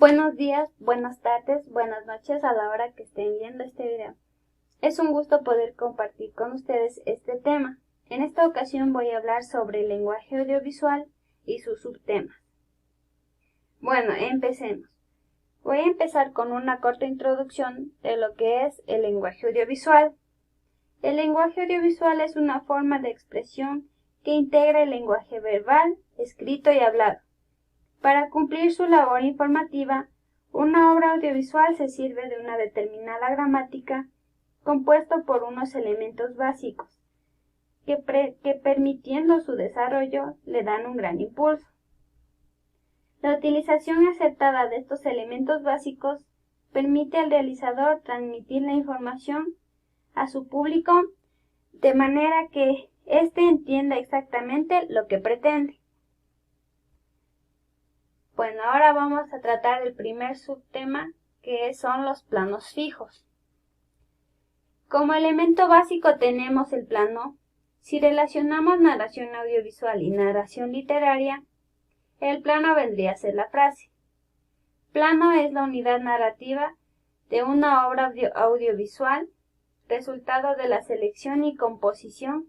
Buenos días, buenas tardes, buenas noches a la hora que estén viendo este video. Es un gusto poder compartir con ustedes este tema. En esta ocasión voy a hablar sobre el lenguaje audiovisual y sus subtemas. Bueno, empecemos. Voy a empezar con una corta introducción de lo que es el lenguaje audiovisual. El lenguaje audiovisual es una forma de expresión que integra el lenguaje verbal, escrito y hablado. Para cumplir su labor informativa, una obra audiovisual se sirve de una determinada gramática compuesto por unos elementos básicos que permitiendo su desarrollo le dan un gran impulso. La utilización acertada de estos elementos básicos permite al realizador transmitir la información a su público de manera que éste entienda exactamente lo que pretende. Bueno, ahora vamos a tratar el primer subtema, que son los planos fijos. Como elemento básico tenemos el plano. Si relacionamos narración audiovisual y narración literaria, el plano vendría a ser la frase. Plano es la unidad narrativa de una obra audiovisual, resultado de la selección y composición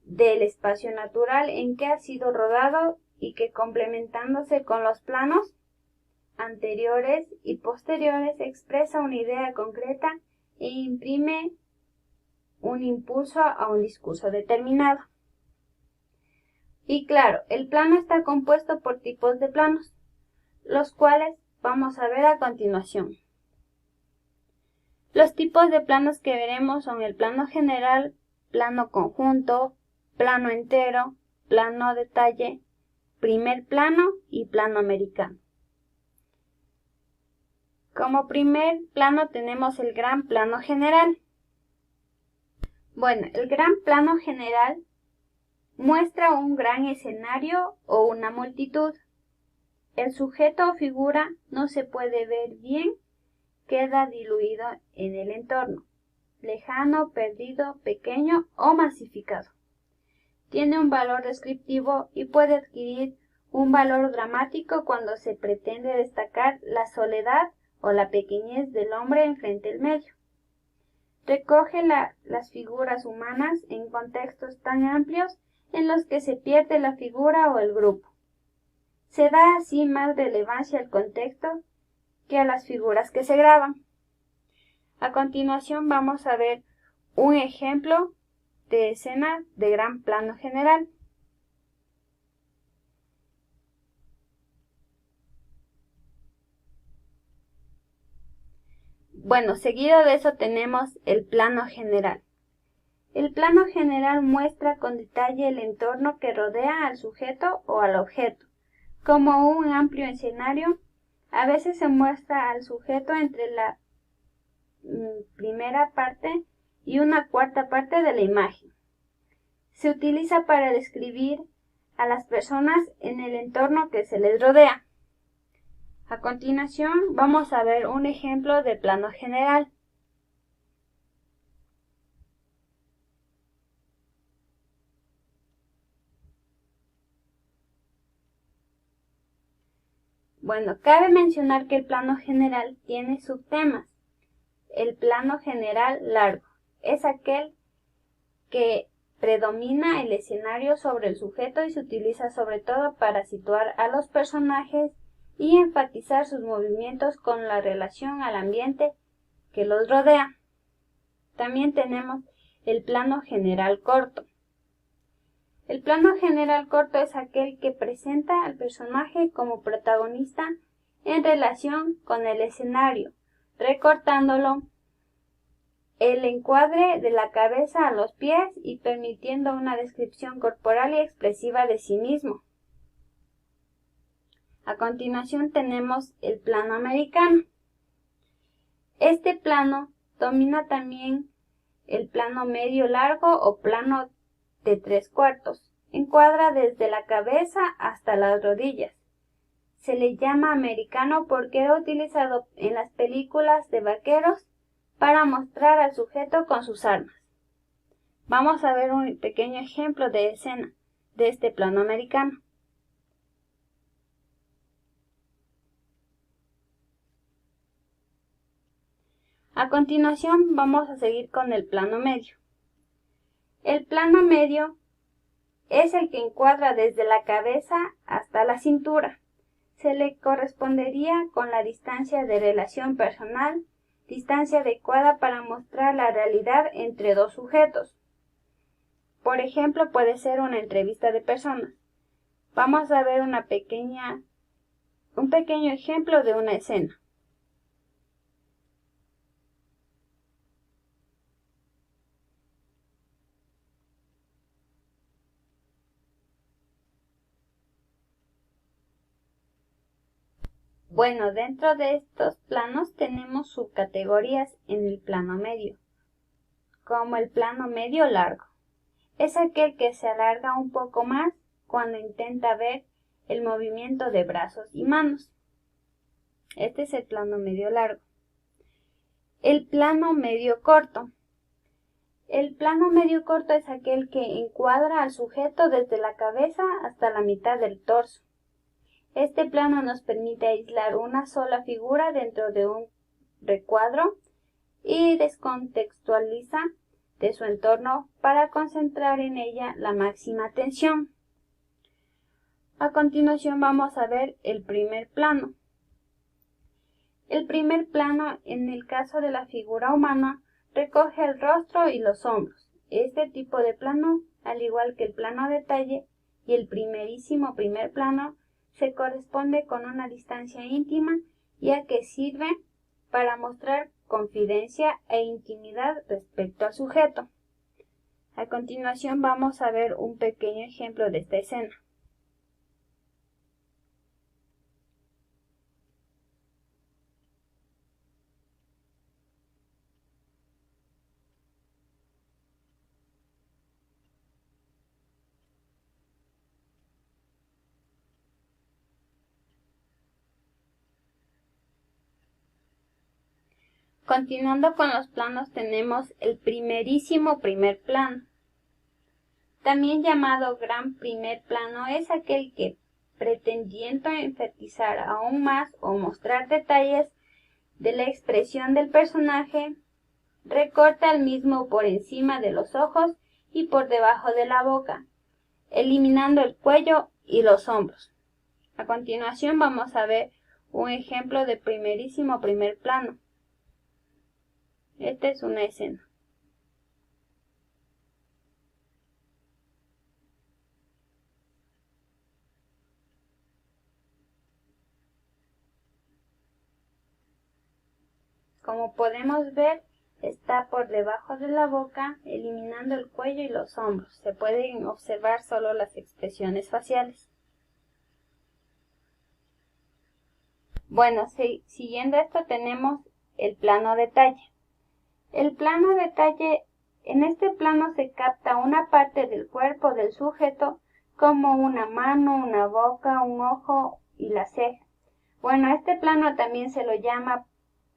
del espacio natural en que ha sido rodado y que complementándose con los planos anteriores y posteriores expresa una idea concreta e imprime un impulso a un discurso determinado. Y claro, el plano está compuesto por tipos de planos, los cuales vamos a ver a continuación. Los tipos de planos que veremos son el plano general, plano conjunto, plano entero, plano detalle, primer plano y plano americano. Como primer plano tenemos el gran plano general. Bueno, el gran plano general muestra un gran escenario o una multitud. El sujeto o figura no se puede ver bien, queda diluido en el entorno, lejano, perdido, pequeño o masificado. Tiene un valor descriptivo y puede adquirir un valor dramático cuando se pretende destacar la soledad o la pequeñez del hombre enfrente del medio. Recoge las figuras humanas en contextos tan amplios en los que se pierde la figura o el grupo. Se da así más relevancia al contexto que a las figuras que se graban. A continuación vamos a ver un ejemplo de escena de gran plano general. Bueno, seguido de eso tenemos el plano general. El plano general muestra con detalle el entorno que rodea al sujeto o al objeto. Como un amplio escenario, a veces se muestra al sujeto entre la primera parte y una cuarta parte de la imagen. Se utiliza para describir a las personas en el entorno que se les rodea. A continuación vamos a ver un ejemplo de plano general. Bueno, cabe mencionar que el plano general tiene subtemas. El plano general largo es aquel que predomina el escenario sobre el sujeto y se utiliza sobre todo para situar a los personajes y enfatizar sus movimientos con la relación al ambiente que los rodea. También tenemos el plano general corto. El plano general corto es aquel que presenta al personaje como protagonista en relación con el escenario, recortándolo el encuadre de la cabeza a los pies y permitiendo una descripción corporal y expresiva de sí mismo. A continuación tenemos el plano americano. Este plano domina también el plano medio largo o plano de 3/4. Encuadra desde la cabeza hasta las rodillas. Se le llama americano porque era utilizado en las películas de vaqueros para mostrar al sujeto con sus armas. Vamos a ver un pequeño ejemplo de escena de este plano americano. A continuación vamos a seguir con el plano medio. El plano medio es el que encuadra desde la cabeza hasta la cintura. Se le correspondería con la distancia de relación personal, distancia adecuada para mostrar la realidad entre dos sujetos. Por ejemplo, puede ser una entrevista de personas. Vamos a ver un pequeño ejemplo de una escena. Bueno, dentro de estos planos tenemos subcategorías en el plano medio, como el plano medio largo. Es aquel que se alarga un poco más cuando intenta ver el movimiento de brazos y manos. Este es el plano medio largo. El plano medio corto. El plano medio corto es aquel que encuadra al sujeto desde la cabeza hasta la mitad del torso. Este plano nos permite aislar una sola figura dentro de un recuadro y descontextualiza de su entorno para concentrar en ella la máxima atención. A continuación vamos a ver el primer plano. El primer plano, en el caso de la figura humana, recoge el rostro y los hombros. Este tipo de plano, al igual que el plano detalle y el primerísimo primer plano, se corresponde con una distancia íntima, ya que sirve para mostrar confidencia e intimidad respecto al sujeto. A continuación vamos a ver un pequeño ejemplo de esta escena. Continuando con los planos tenemos el primerísimo primer plano. También llamado gran primer plano es aquel que, pretendiendo enfatizar aún más o mostrar detalles de la expresión del personaje, recorta el mismo por encima de los ojos y por debajo de la boca, eliminando el cuello y los hombros. A continuación vamos a ver un ejemplo de primerísimo primer plano. Esta es una escena. Como podemos ver, está por debajo de la boca, eliminando el cuello y los hombros. Se pueden observar solo las expresiones faciales. Bueno, siguiendo esto tenemos el plano detalle. El plano detalle, en este plano se capta una parte del cuerpo del sujeto, como una mano, una boca, un ojo y la ceja. Bueno, este plano también se lo llama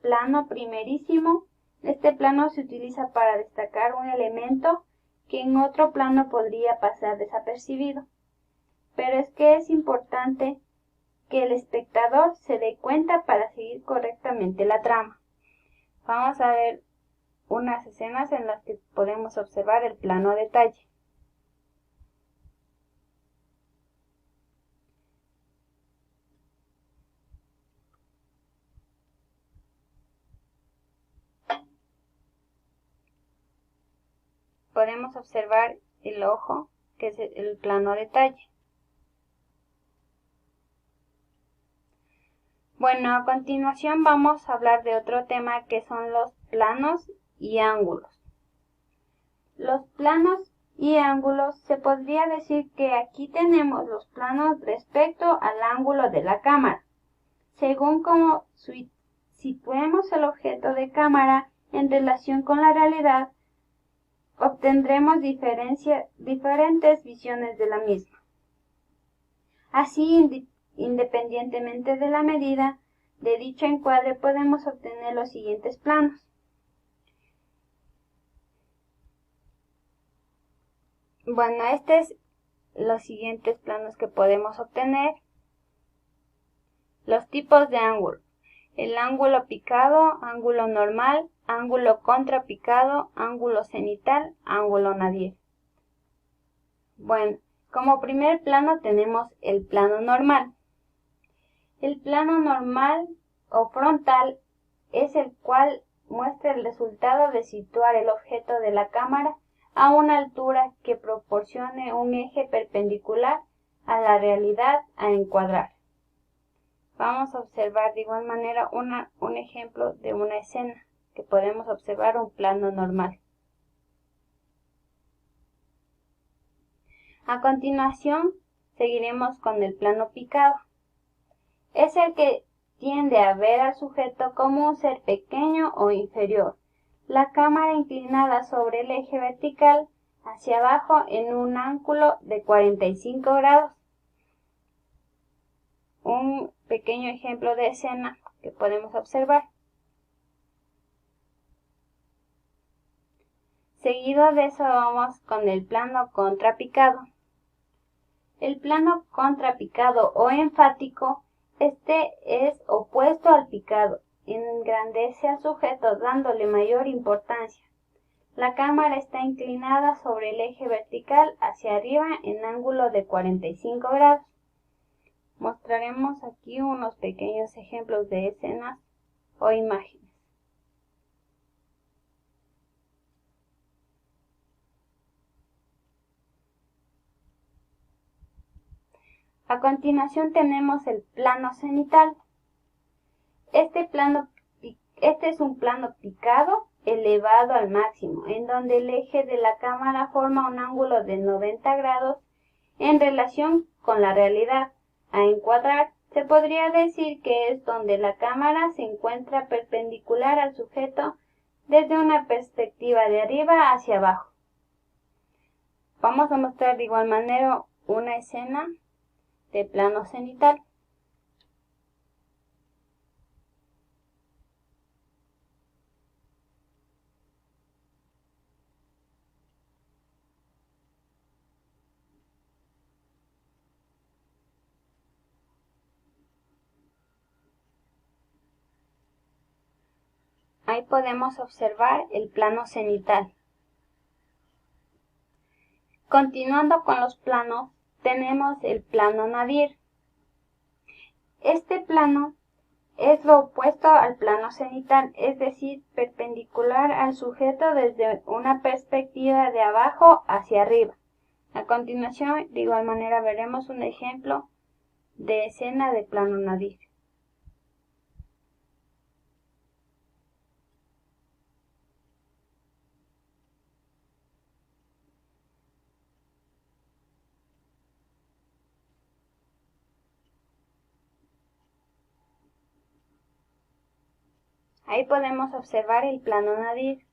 plano primerísimo. Este plano se utiliza para destacar un elemento que en otro plano podría pasar desapercibido. Pero es que es importante que el espectador se dé cuenta para seguir correctamente la trama. Vamos a ver unas escenas en las que podemos observar el plano detalle. Podemos observar el ojo, que es el plano detalle. Bueno, a continuación vamos a hablar de otro tema que son los planos y ángulos. Los planos y ángulos, se podría decir que aquí tenemos los planos respecto al ángulo de la cámara. Según como situemos el objeto de cámara en relación con la realidad, obtendremos diferentes visiones de la misma. Así, independientemente de la medida de dicho encuadre, podemos obtener los siguientes planos. Bueno, estos son los siguientes planos que podemos obtener. Los tipos de ángulo. el ángulo picado, ángulo normal, ángulo contrapicado, ángulo cenital, ángulo nadir. Bueno, como primer plano tenemos el plano normal. El plano normal o frontal es el cual muestra el resultado de situar el objeto de la cámara a una altura que proporcione un eje perpendicular a la realidad a encuadrar. Vamos a observar de igual manera un ejemplo de una escena que podemos observar un plano normal. A continuación, seguiremos con el plano picado. Es el que tiende a ver al sujeto como un ser pequeño o inferior, la cámara inclinada sobre el eje vertical hacia abajo en un ángulo de 45 grados. Un pequeño ejemplo de escena que podemos observar. Seguido de eso vamos con el plano contrapicado. El plano contrapicado o enfático, este es opuesto al picado, engrandece al sujeto dándole mayor importancia. La cámara está inclinada sobre el eje vertical hacia arriba en ángulo de 45 grados. Mostraremos aquí unos pequeños ejemplos de escenas o imágenes. A continuación tenemos el plano cenital. Este es un plano picado elevado al máximo, en donde el eje de la cámara forma un ángulo de 90 grados en relación con la realidad. A encuadrar, se podría decir que es donde la cámara se encuentra perpendicular al sujeto desde una perspectiva de arriba hacia abajo. Vamos a mostrar de igual manera una escena de plano cenital. Ahí podemos observar el plano cenital. Continuando con los planos, tenemos el plano nadir. Este plano es lo opuesto al plano cenital, es decir, perpendicular al sujeto desde una perspectiva de abajo hacia arriba. A continuación, de igual manera, veremos un ejemplo de escena de plano nadir. Ahí podemos observar el plano nadir.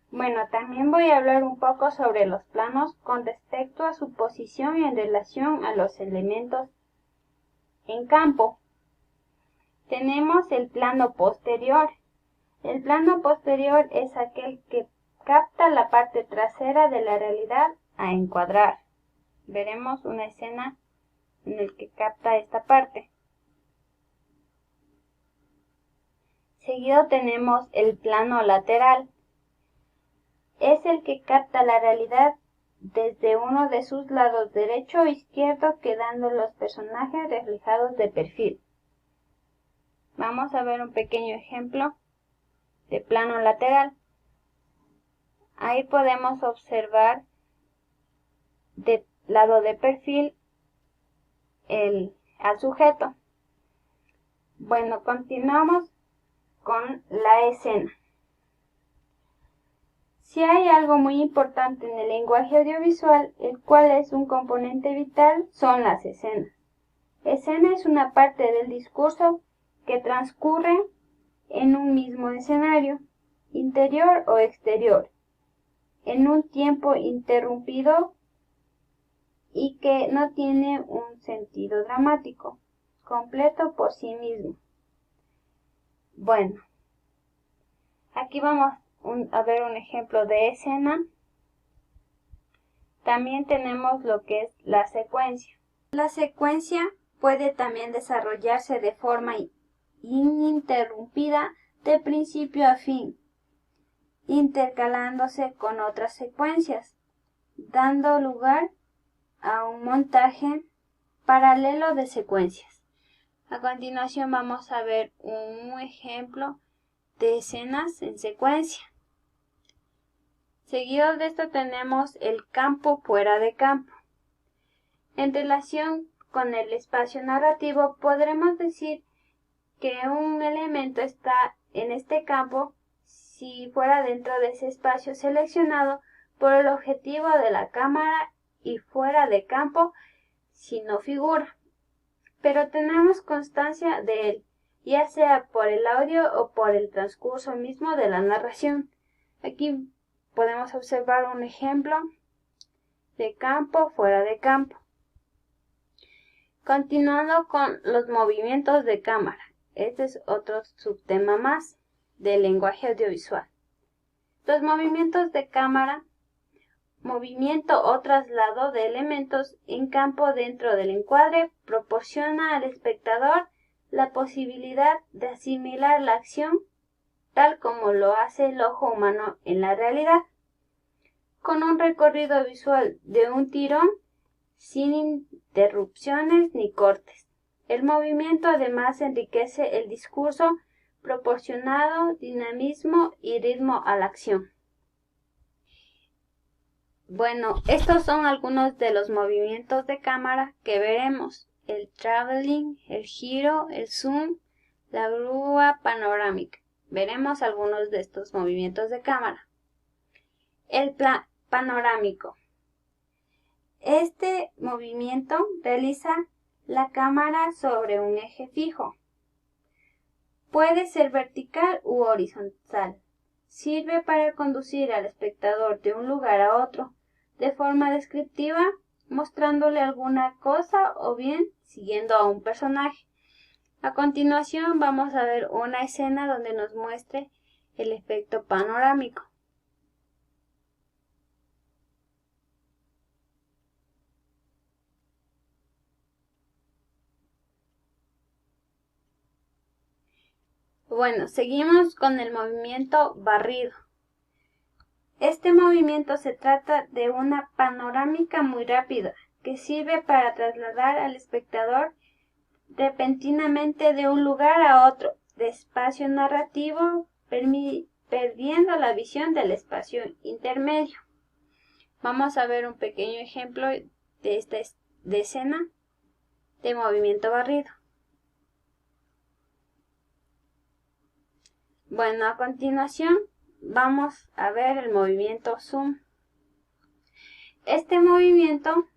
Bueno, también voy a hablar un poco sobre los planos con respecto a su posición en relación a los elementos en campo. Tenemos el plano posterior. El plano posterior es aquel que capta la parte trasera de la realidad a encuadrar. Veremos una escena en la que capta esta parte. Seguido tenemos el plano lateral. Es el que capta la realidad desde uno de sus lados derecho o izquierdo, quedando los personajes reflejados de perfil. Vamos a ver un pequeño ejemplo de plano lateral. Ahí podemos observar del lado de perfil al sujeto. Bueno, continuamos con la escena. Si hay algo muy importante en el lenguaje audiovisual, el cual es un componente vital, son las escenas. Escena es una parte del discurso que transcurre en un mismo escenario, interior o exterior, en un tiempo interrumpido y que no tiene un sentido dramático, completo por sí mismo. Bueno, aquí vamos a ver un ejemplo de escena. También tenemos lo que es la secuencia. La secuencia puede también desarrollarse de forma ininterrumpida de principio a fin, intercalándose con otras secuencias, dando lugar a un montaje paralelo de secuencias. A continuación vamos a ver un ejemplo de escenas en secuencia. Seguido de esto tenemos el campo fuera de campo. En relación con el espacio narrativo podremos decir que un elemento está en este campo si fuera dentro de ese espacio seleccionado por el objetivo de la cámara y fuera de campo si no figura. Pero tenemos constancia de él, ya sea por el audio o por el transcurso mismo de la narración. Aquí podemos observar un ejemplo de campo fuera de campo. Continuando con los movimientos de cámara. Este es otro subtema más del lenguaje audiovisual. Los movimientos de cámara, movimiento o traslado de elementos en campo dentro del encuadre, proporciona al espectador la posibilidad de asimilar la acción tal como lo hace el ojo humano en la realidad, con un recorrido visual de un tirón sin interrupciones ni cortes. El movimiento además enriquece el discurso, proporcionando dinamismo y ritmo a la acción. Bueno, estos son algunos de los movimientos de cámara que veremos: el traveling, el giro, el zoom, la grúa panorámica. Veremos algunos de estos movimientos de cámara. El panorámico. Este movimiento realiza la cámara sobre un eje fijo. Puede ser vertical u horizontal. Sirve para conducir al espectador de un lugar a otro de forma descriptiva, mostrándole alguna cosa o bien siguiendo a un personaje. A continuación vamos a ver una escena donde nos muestre el efecto panorámico. Bueno, seguimos con el movimiento barrido. Este movimiento se trata de una panorámica muy rápida que sirve para trasladar al espectador repentinamente de un lugar a otro de espacio narrativo, perdiendo la visión del espacio intermedio. Vamos a ver un pequeño ejemplo de esta escena de movimiento barrido. Bueno, a continuación vamos a ver el movimiento zoom. Este movimiento,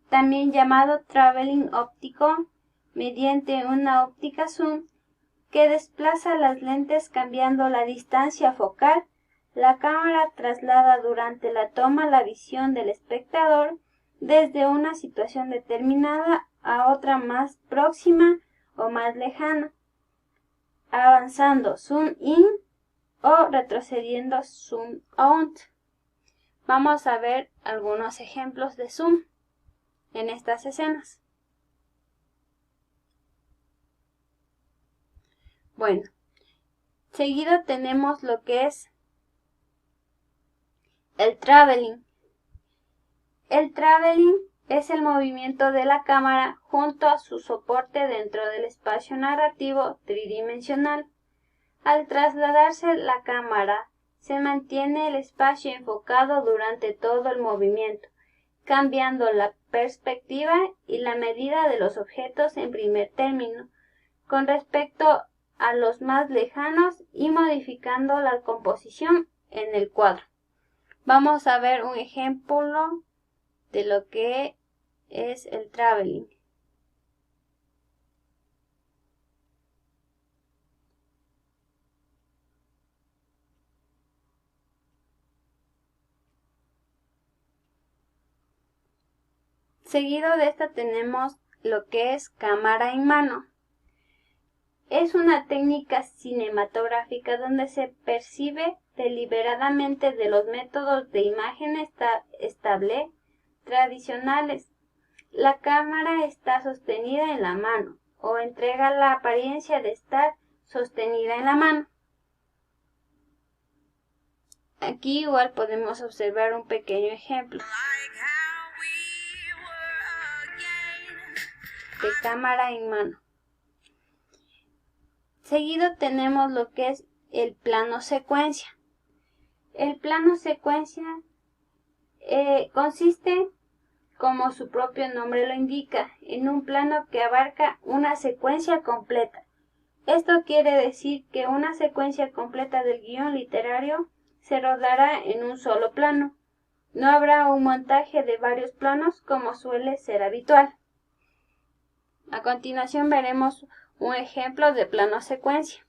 también llamado traveling óptico, mediante una óptica zoom que desplaza las lentes cambiando la distancia focal, la cámara traslada durante la toma la visión del espectador desde una situación determinada a otra más próxima o más lejana, avanzando zoom in o retrocediendo zoom out. Vamos a ver algunos ejemplos de zoom en estas escenas. Bueno, seguido tenemos lo que es el traveling. El traveling es el movimiento de la cámara junto a su soporte dentro del espacio narrativo tridimensional. Al trasladarse la cámara, se mantiene el espacio enfocado durante todo el movimiento, cambiando la perspectiva y la medida de los objetos en primer término, con respecto a los más lejanos y modificando la composición en el cuadro. Vamos a ver un ejemplo de lo que es el traveling. Seguido de esta tenemos lo que es cámara en mano. Es una técnica cinematográfica donde se percibe deliberadamente de los métodos de imagen estable tradicionales. La cámara está sostenida en la mano o entrega la apariencia de estar sostenida en la mano. Aquí igual podemos observar un pequeño ejemplo de cámara en mano. Seguido tenemos lo que es el plano secuencia. El plano secuencia consiste, como su propio nombre lo indica, en un plano que abarca una secuencia completa. Esto quiere decir que una secuencia completa del guión literario se rodará en un solo plano. No habrá un montaje de varios planos como suele ser habitual. A continuación veremos un ejemplo de plano secuencia.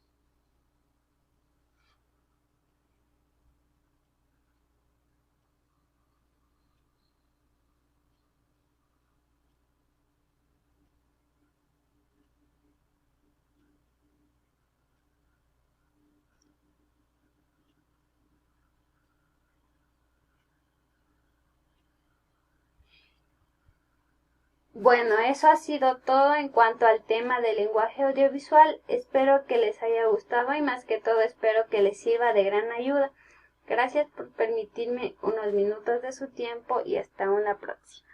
Bueno, eso ha sido todo en cuanto al tema del lenguaje audiovisual. Espero que les haya gustado y más que todo espero que les sirva de gran ayuda. Gracias por permitirme unos minutos de su tiempo y hasta una próxima.